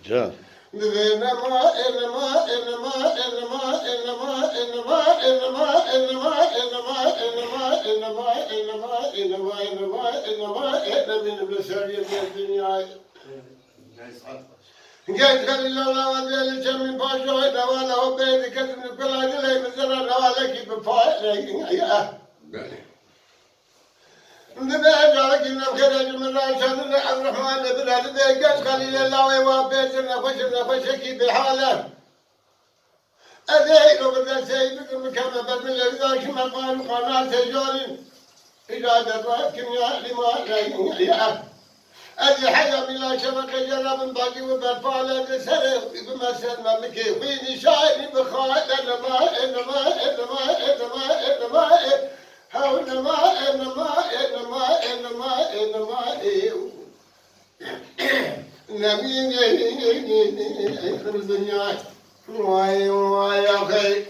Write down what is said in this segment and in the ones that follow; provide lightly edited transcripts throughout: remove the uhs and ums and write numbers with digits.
Can. Genç Halil'la vaziyeli çemin paşa oyna valla o beydi kesinlikle acele mesela navala gibi paşa ya. Nibâ kinnem keracımın râşadını Abdurrahman ibn Ali Bey genç Halil'la ve vâbeytin nefeşe bir hâle. Ezeyl o kadar seyyidüküm mükemmel milleri zâkim el-mâlu kanâl tecâlin. İcadet var kimya lima ya. Ezi hayya bila şebeke cerrabın baki ve berfâle sere bimesen memleki fîni şâini bıkhâ enema Vay akay.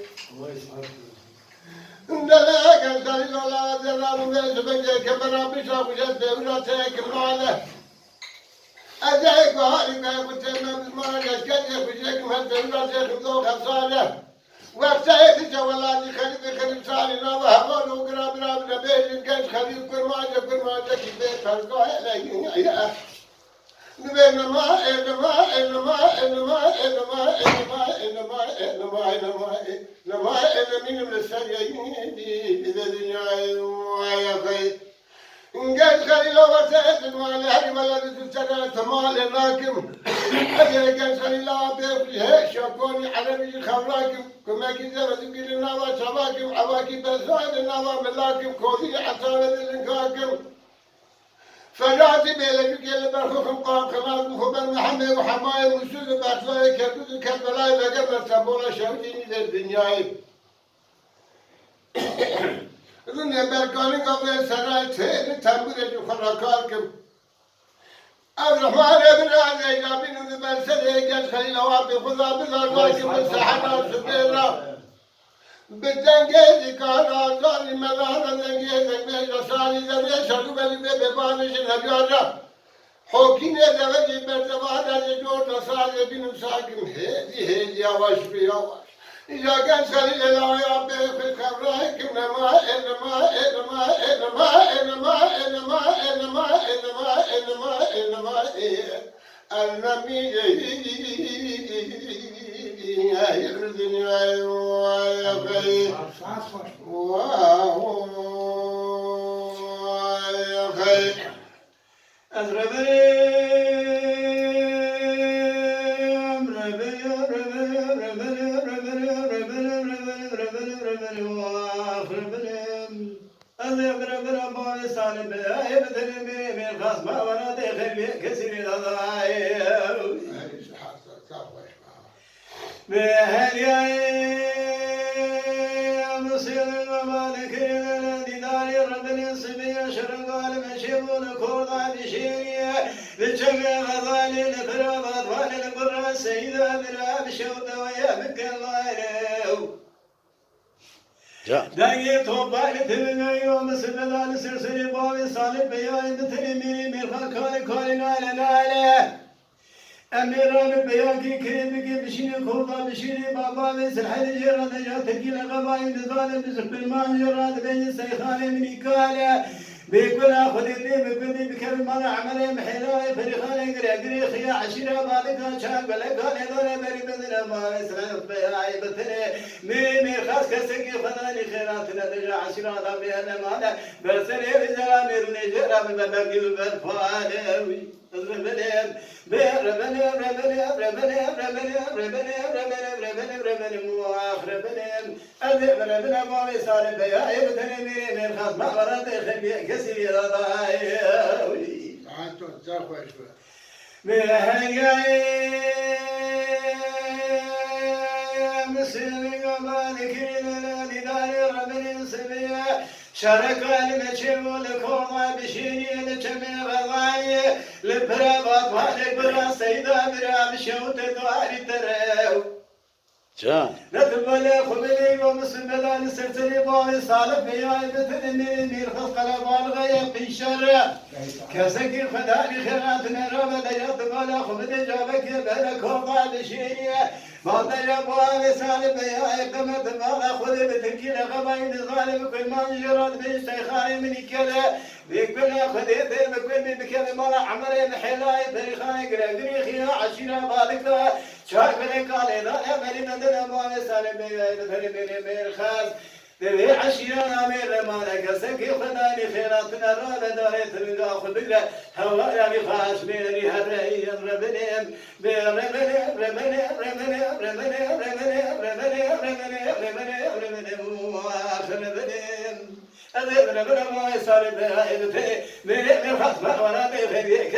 Ndala gel lola zerabı ve zübenge kebera bişa bişa devra tekim lale. Acayip harika bu temel bizmana geçken yapacak mı devra tekim doğ kapsale. Vefsayeti cevaladi khalife khalif salina ve havan o gram gram beyrin genç khalif kurmaca ki be tarzga hele ya. Enema enemin meseleyi bize dünyayı ayakayı. Genç Halil Ovası'nın mali harimaları tütsene temali lakim. Ece genç Halil abi şakoni Arabici kavrakim. Kümeki zevedim gilin nava çabakim. Avaki bezvaydı nava melakim. Kodi atavedilin kakim. فجاتي بيلك يلي برخوكم قاقلات مخبر محمد وحماية مسود بأطلاء كردود كربلاء بقمر تبولا شوتيني ذي الدنيا إذن بركاني قبل سراي تهيني تنبري خلاكاركم الرحمن ابن عزيز جابين ذي برسل يجاز خليل وابي خذا بالأرواكم والسحنا سبيلا بالدنجي كان ظالم مدانا دنجي دنجي رسالي دنجي شدو بلي ببانش نبياجا حوكين دنجي بردوانا يجور رسالي بنو ساكم هيدي يواش بيواش إذا كان سليل الله يا بيخي خبراكم يخرجني ويا خير ويا خير Denge toplaylı tümüne yolunu sırrılarını sırsırı bağlı salip beyayında terimini mirha kâli nâle Emir Rabbi beyan ki kiremi bişini kurda bişini baba ve sırhali cerrada ya tekile gabayın zalim bizir bilman cerrada beni seyhane min ikale بكل خديني بكل بكلمة عملي محلاي فريخاني قري خيا عشيرة بالك شاب بالك أنا دون بري بدنا ما يسلم بياي بثني مي خاص كسكي فناني خيراتنا ترجع عشيرة ضبي أنا ما برسني بزلا ميرني جرا ببقي بالفعال شارك المشي والكوما بشيني لجميع غضاني لبرا بطوالك برا سيدا برا بشوت دواري تريو Can. نتبلى خبلي ومسلم بدان سرتني باوي صالح بياي بتنمي مير خلق بالغ يقين شر كسكي خداني خيرات نرى بديات بلا خبلي جابك بلا كوبا دشيني بعد يا باوي صالح بياي قمت بلا خذ بتنكي لغباين ظالم كل ما يراد بيستيخاي من كلا بيقول خذ ذي بكل بكل ما عمري بحلاي بريخاي قريخي عشيرة بالك شاك بلك على ذا أمري ندنا ما يسال بيا بفري بني مير خاز ذي عشيرة مير ما لك سكي خداني خيراتنا راد دارت من أخذ بقى هوا يا بخاش ميري هري ربنيم بربنيم ربنيم ربنيم ربنيم ربنيم ربنيم ربنيم ربنيم ربنيم أذن ربنا ما يسال بيا بفري من خاص ما ورا بفري